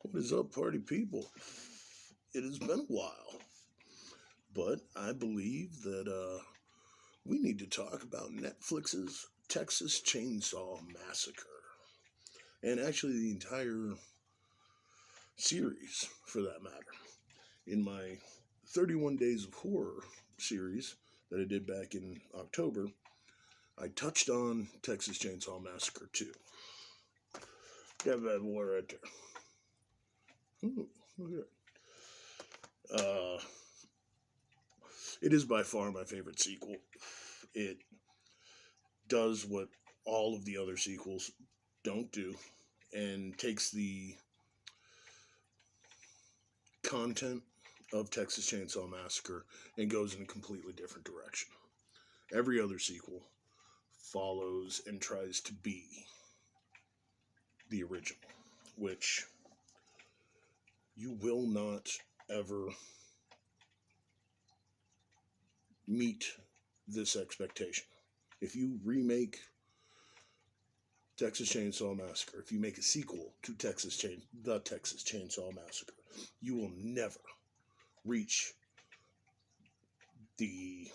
What is up, party people? It has been a while, but I believe that we need to talk about Netflix's Texas Chainsaw Massacre. And actually, the entire series, for that matter. In my 31 Days of Horror series that I did back in October, I touched on Texas Chainsaw Massacre 2. Got that boy right there. Ooh, look at that. It is by far my favorite sequel. It does what all of the other sequels don't do and takes the content of Texas Chainsaw Massacre and goes in a completely different direction. Every other sequel follows and tries to be the original, which you will not ever meet this expectation. If you remake Texas Chainsaw Massacre, if you make a sequel to the Texas Chainsaw Massacre, you will never reach the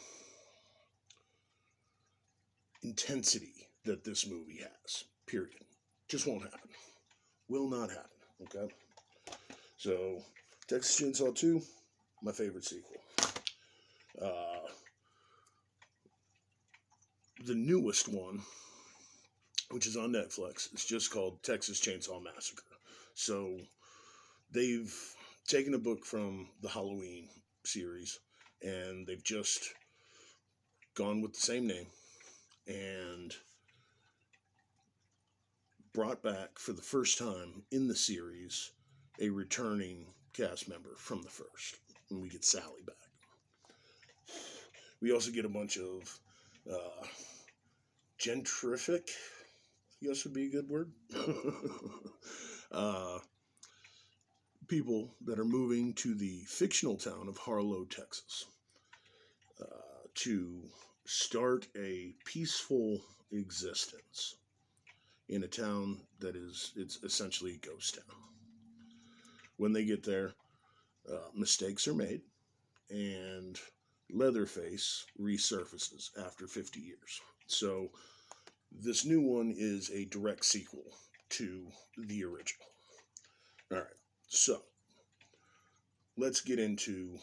intensity that this movie has. Period. Just won't happen. Will not happen. Okay? So, Texas Chainsaw 2, my favorite sequel. The newest one, which is on Netflix, is just called Texas Chainsaw Massacre. So, they've taken a book from the Halloween series and they've just gone with the same name and brought back for the first time in the series a returning cast member from the first. And we get Sally back. We also get a bunch of gentrific, I guess would be a good word. People that are moving to the fictional town of Harlow, Texas, to start a peaceful existence in a town that it's essentially a ghost town. When they get there, mistakes are made, and Leatherface resurfaces after 50 years. So this new one is a direct sequel to the original. All right, so let's get into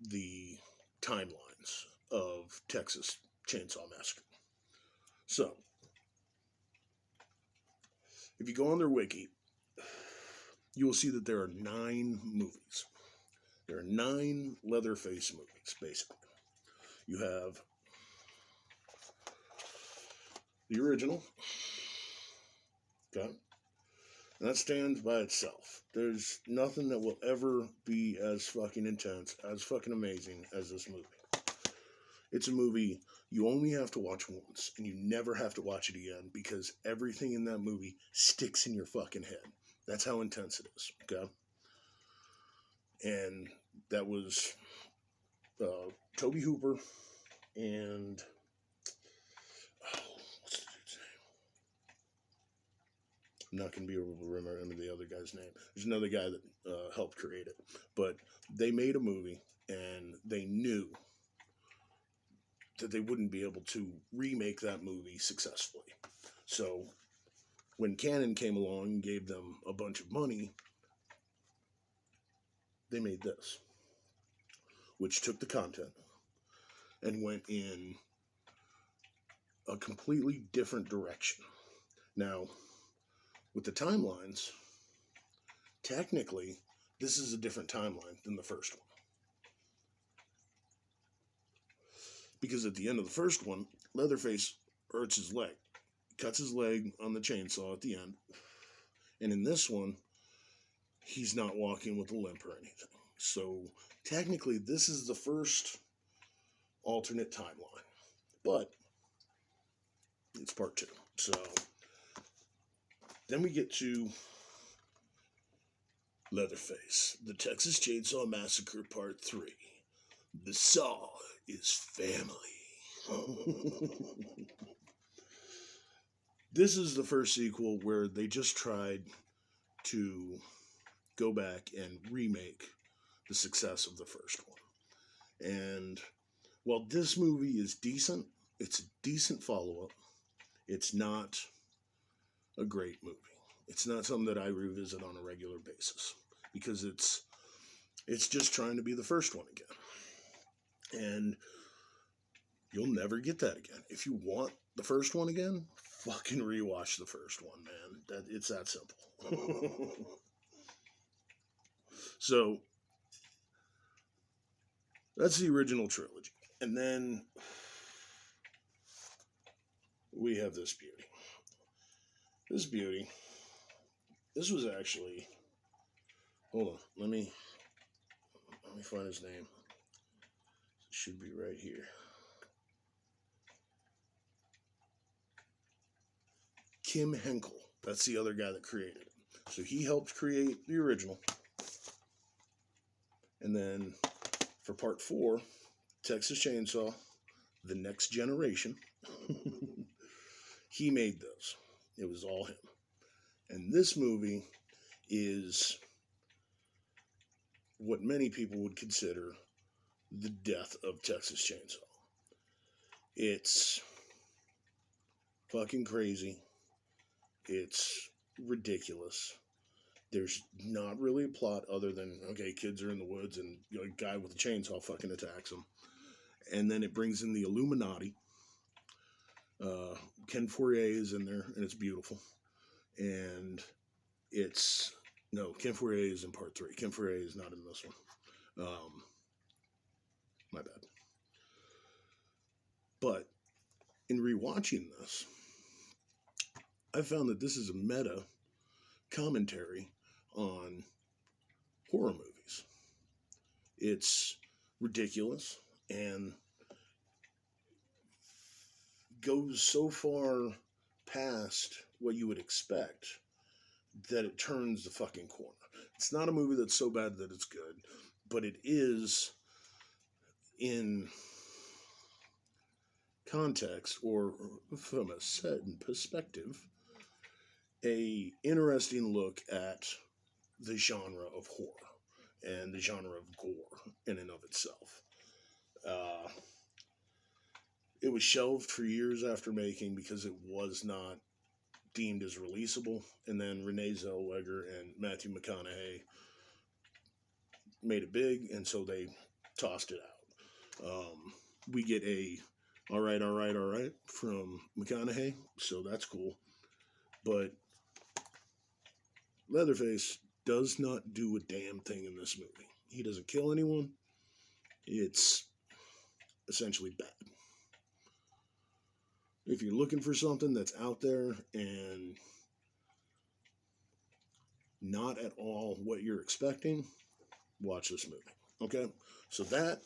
the timelines of Texas Chainsaw Massacre. So, if you go on their wiki, you will see that there are 9 movies. There are 9 Leatherface movies, basically. You have the original, okay? And that stands by itself. There's nothing that will ever be as fucking intense, as fucking amazing as this movie. It's a movie you only have to watch once, and you never have to watch it again, because everything in that movie sticks in your fucking head. That's how intense it is, okay? And that was Toby Hooper and what's the dude's name? I'm not going to be able to remember the other guy's name. There's another guy that helped create it. But they made a movie, and they knew that they wouldn't be able to remake that movie successfully. So when Canon came along and gave them a bunch of money, they made this, which took the content and went in a completely different direction. Now, with the timelines, technically, this is a different timeline than the first one. Because at the end of the first one, Leatherface hurts his leg. Cuts his leg on the chainsaw at the end. And in this one, he's not walking with a limp or anything. So, technically, this is the first alternate timeline. But, it's part 2. So, then we get to Leatherface, the Texas Chainsaw Massacre Part 3. The Saw is family. This is the first sequel where they just tried to go back and remake the success of the first one. And while this movie is decent, it's a decent follow-up. It's not a great movie. It's not something that I revisit on a regular basis because it's just trying to be the first one again. And you'll never get that again. If you want the first one again, fucking rewatch the first one, man. It's that simple. So, that's the original trilogy. And then we have this beauty. This was actually, hold on, let me find his name. It should be right here. Kim Henkel. That's the other guy that created it. So he helped create the original. And then for part 4, Texas Chainsaw, The Next Generation, he made those. It was all him. And this movie is what many people would consider the death of Texas Chainsaw. It's fucking crazy. It's ridiculous. There's not really a plot other than, okay, kids are in the woods and a guy with a chainsaw fucking attacks them. And then it brings in the Illuminati. Ken Fourier is in there, and it's beautiful. And Ken Fourier is in part 3. Ken Fourier is not in this one. My bad. But in rewatching this, I found that this is a meta commentary on horror movies. It's ridiculous and goes so far past what you would expect that it turns the fucking corner. It's not a movie that's so bad that it's good, but it is, in context or from a certain perspective, a interesting look at the genre of horror and the genre of gore in and of itself. It was shelved for years after making because it was not deemed as releasable, and then Renee Zellweger and Matthew McConaughey made it big, and so they tossed it out. We get a all right from McConaughey, so that's cool. But Leatherface does not do a damn thing in this movie. He doesn't kill anyone. It's essentially bad. If you're looking for something that's out there and not at all what you're expecting, watch this movie. Okay? So bam.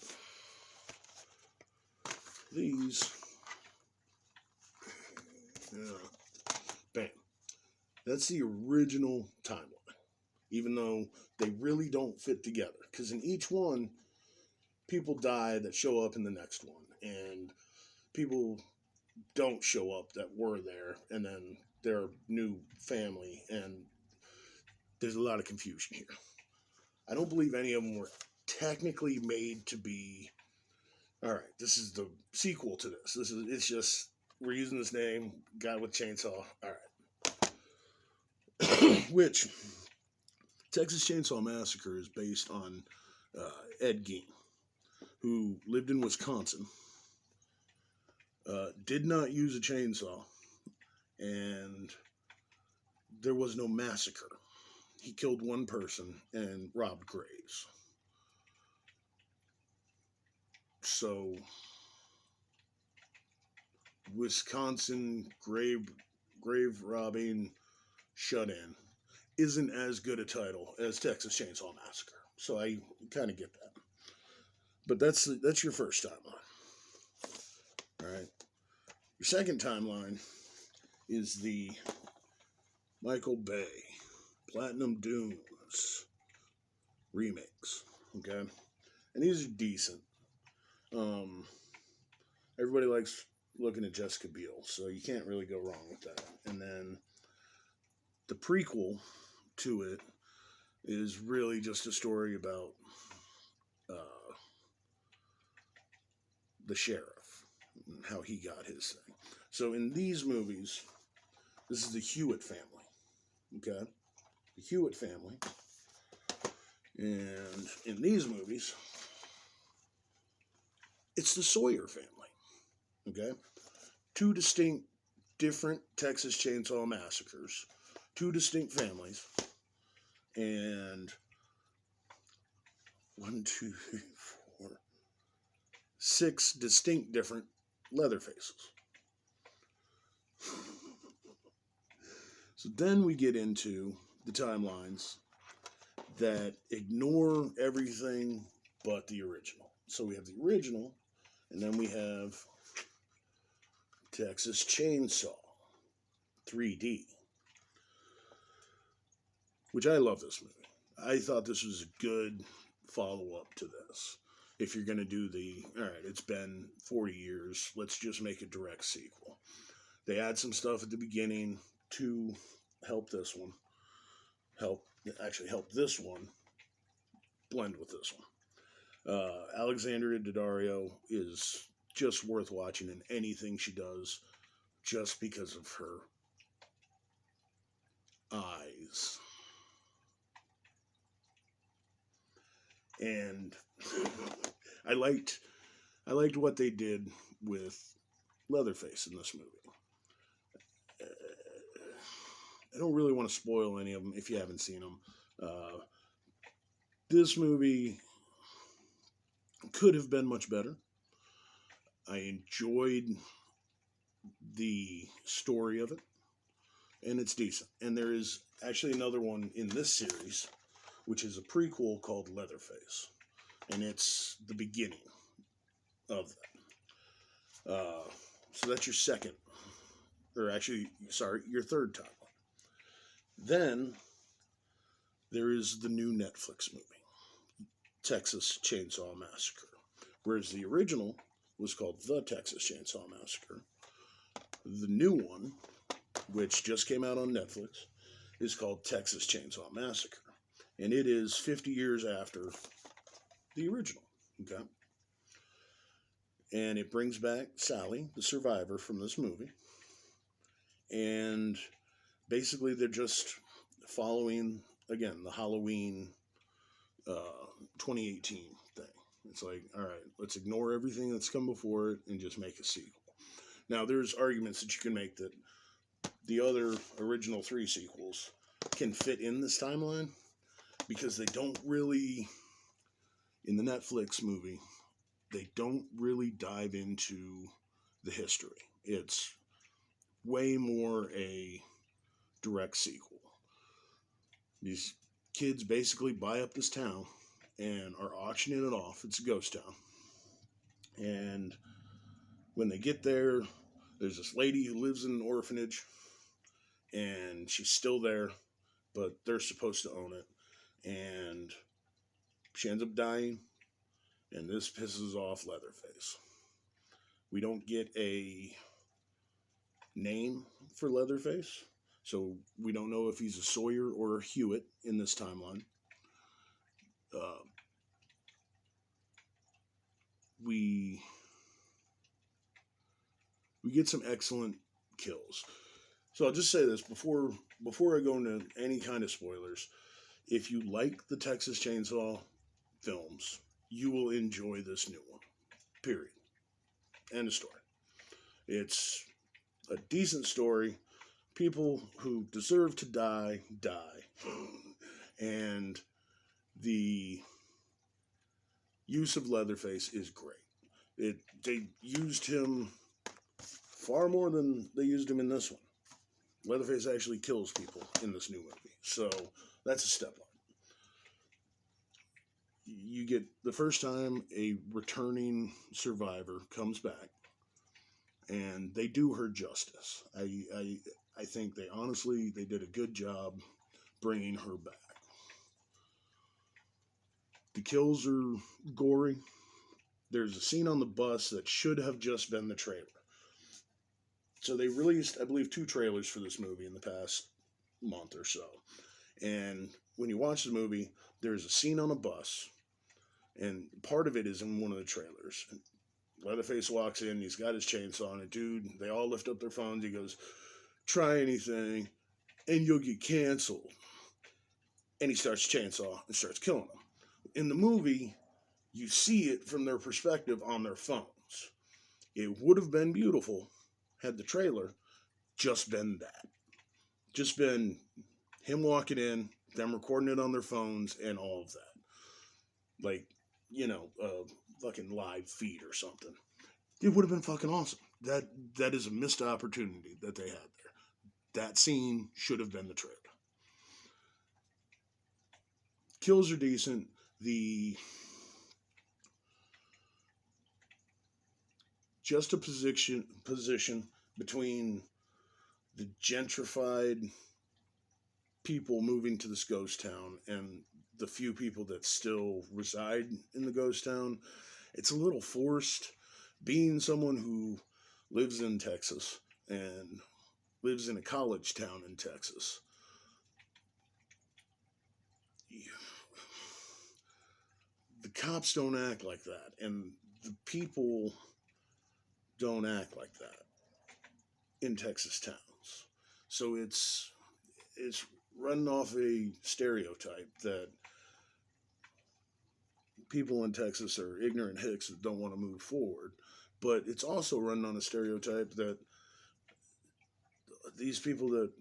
That's the original timeline. Even though they really don't fit together. Because in each one, people die that show up in the next one. And people don't show up that were there. And then their new family. And there's a lot of confusion here. I don't believe any of them were technically made to be, all right, this is the sequel to this. It's just, we're using this name, guy with chainsaw, all right. Which, Texas Chainsaw Massacre is based on Ed Gein, who lived in Wisconsin, did not use a chainsaw, and there was no massacre. He killed one person and robbed graves. So, Wisconsin grave robbing shut-in isn't as good a title as Texas Chainsaw Massacre. So I kind of get that. But that's your first timeline. Alright. Your second timeline is the Michael Bay Platinum Dunes remakes. Okay? And these are decent. Everybody likes looking at Jessica Biel, so you can't really go wrong with that. And then the prequel to it is really just a story about the sheriff and how he got his thing. So in these movies, this is the Hewitt family. Okay? The Hewitt family. And in these movies, it's the Sawyer family. Okay? Two distinct, different Texas Chainsaw Massacres. Two distinct families. And 6 distinct different Leatherfaces. So then we get into the timelines that ignore everything but the original. So we have the original, and then we have Texas Chainsaw 3D, which I love this movie. I thought this was a good follow-up to this. If you're going to do all right, it's been 40 years, let's just make a direct sequel. They add some stuff at the beginning to help this one. Help this one blend with this one. Alexandria Daddario is just worth watching in anything she does just because of her eyes. And I liked what they did with Leatherface in this movie. I don't really want to spoil any of them if you haven't seen them. This movie could have been much better. I enjoyed the story of it, and it's decent. And there is actually another one in this series, which is a prequel called Leatherface, and it's the beginning of that. So that's your second, your third timeline. Then there is the new Netflix movie, Texas Chainsaw Massacre, whereas the original was called The Texas Chainsaw Massacre. The new one, which just came out on Netflix, is called Texas Chainsaw Massacre, and it is 50 years after the original. Okay, and it brings back Sally, the survivor from this movie, and basically they're just following, again, the Halloween 2018 thing. It's like, all right, let's ignore everything that's come before it and just make a sequel. Now, there's arguments that you can make that the other original 3 sequels can fit in this timeline because they don't really, in the Netflix movie, they don't really dive into the history. It's way more a direct sequel. These kids basically buy up this town and are auctioning it off. It's a ghost town. And when they get there, there's this lady who lives in an orphanage, and she's still there, but they're supposed to own it. And she ends up dying, and this pisses off Leatherface. We don't get a name for Leatherface, so we don't know if he's a Sawyer or a Hewitt in this timeline. We get some excellent kills. So I'll just say this before I go into any kind of spoilers. If you like the Texas Chainsaw films, you will enjoy this new one. Period. End of story. It's a decent story. People who deserve to die, die. And the use of Leatherface is great. They used him far more than they used him in this one. Leatherface actually kills people in this new movie. So that's a step up. You get the first time a returning survivor comes back, and they do her justice. I think they did a good job bringing her back. The kills are gory. There's a scene on the bus that should have just been the trailer. So they released, I believe, 2 trailers for this movie in the past month or so. And when you watch the movie, there's a scene on a bus, and part of it is in one of the trailers. Leatherface walks in, he's got his chainsaw, and a dude, they all lift up their phones. He goes, "Try anything, and you'll get canceled." And he starts chainsaw and starts killing them. In the movie, you see it from their perspective on their phones. It would have been beautiful had the trailer just been that. Just been him walking in, them recording it on their phones, and all of that. Like, a fucking live feed or something. It would have been fucking awesome. That is a missed opportunity that they had there. That scene should have been the trailer. Kills are decent. The juxtaposition between the gentrified people moving to this ghost town and the few people that still reside in the ghost town, it's a little forced. Being someone who lives in Texas and lives in a college town in Texas, the cops don't act like that, and the people don't act like that in Texas towns. So it's running off a stereotype that people in Texas are ignorant hicks that don't want to move forward. But it's also running on a stereotype that these people that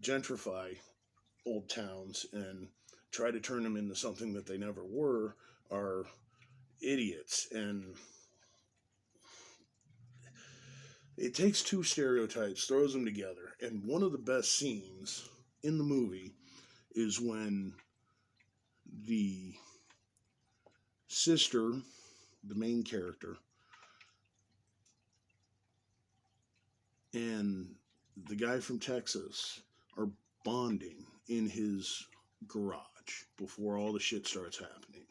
gentrify old towns and try to turn them into something that they never were are idiots. And it takes two stereotypes, throws them together. And one of the best scenes in the movie is when the sister, the main character, and the guy from Texas are bonding in his garage before all the shit starts happening.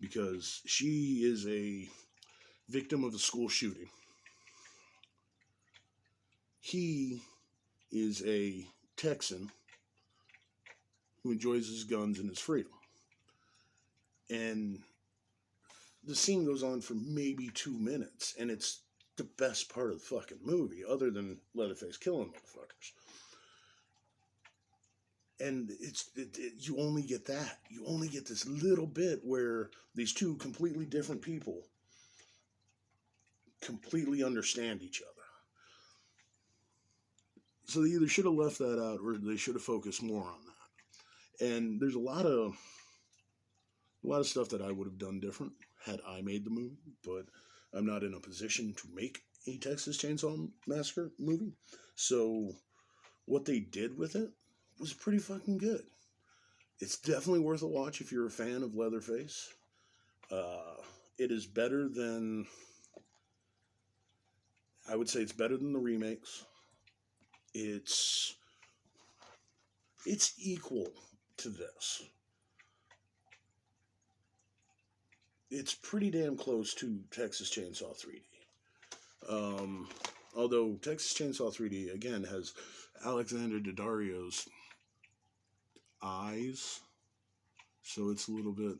Because she is a victim of a school shooting. He is a Texan who enjoys his guns and his freedom. And the scene goes on for maybe 2 minutes, and it's the best part of the fucking movie, other than Leatherface killing motherfuckers. And you only get that. You only get this little bit where these two completely different people completely understand each other. So they either should have left that out, or they should have focused more on that. And there's a lot of stuff that I would have done different had I made the movie, but I'm not in a position to make a Texas Chainsaw Massacre movie. So what they did with it was pretty fucking good. It's definitely worth a watch if you're a fan of Leatherface. It is better than, I would say it's better than the remakes. It's equal to this. It's pretty damn close to Texas Chainsaw 3D. Although Texas Chainsaw 3D, again, has Alexander Daddario's eyes, so it's a little bit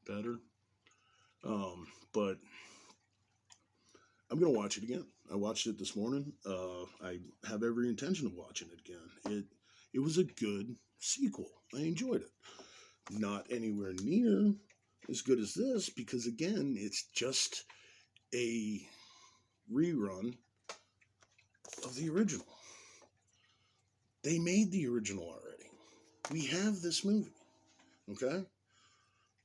better. But I'm going to watch it again. I watched it this morning. I have every intention of watching it again. It was a good sequel. I enjoyed it. Not anywhere near as good as this, because again, it's just a rerun of the original. They made the original already. We have this movie, okay?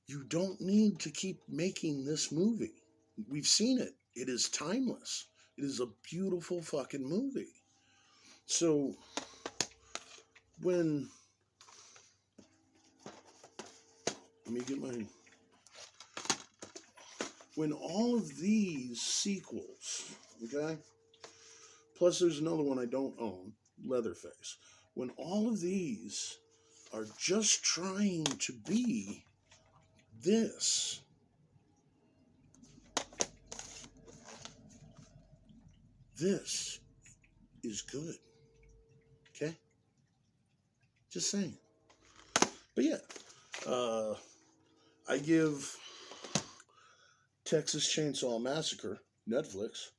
You don't need to keep making this movie. We've seen it. It is timeless. It is a beautiful fucking movie. So, when all of these sequels, okay? Plus there's another one I don't own, Leatherface. When all of these are just trying to be this, this is good. Okay? Just saying. But yeah, I give Texas Chainsaw Massacre, Netflix,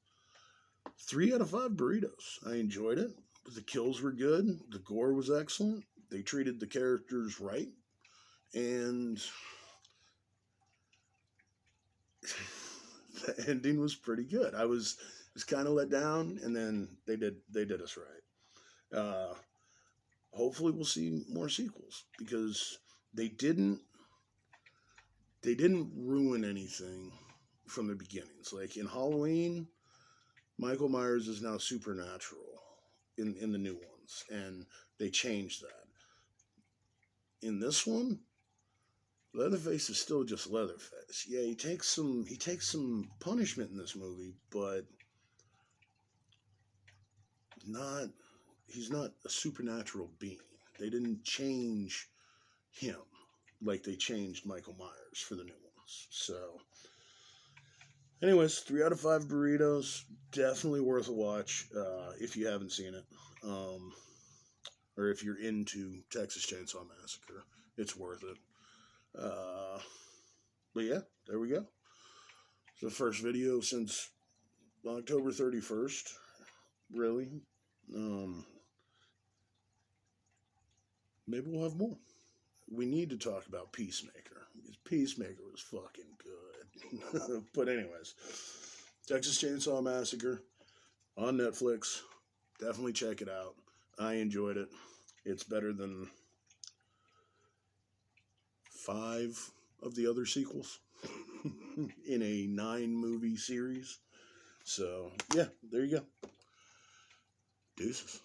3 out of 5 burritos. I enjoyed it. The kills were good. The gore was excellent. They treated the characters right. And the ending was pretty good. I was kind of let down, and then they did us right. Hopefully, we'll see more sequels because they didn't ruin anything from the beginnings. Like in Halloween, Michael Myers is now supernatural in the new ones, and they changed that. In this one, Leatherface is still just Leatherface. Yeah, he takes some punishment in this movie, but not he's not a supernatural being. They didn't change him like they changed Michael Myers for the new ones. So, anyways, 3 out of 5 burritos, definitely worth a watch if you haven't seen it, or if you're into Texas Chainsaw Massacre, it's worth it. But yeah, there we go. It's the first video since October 31st, really. Maybe we'll have more. We need to talk about Peacemaker, because Peacemaker was fucking good. But anyways, Texas Chainsaw Massacre on Netflix. Definitely check it out. I enjoyed it. It's better than 5 of the other sequels in a 9-movie series. So, yeah, there you go. Deuces.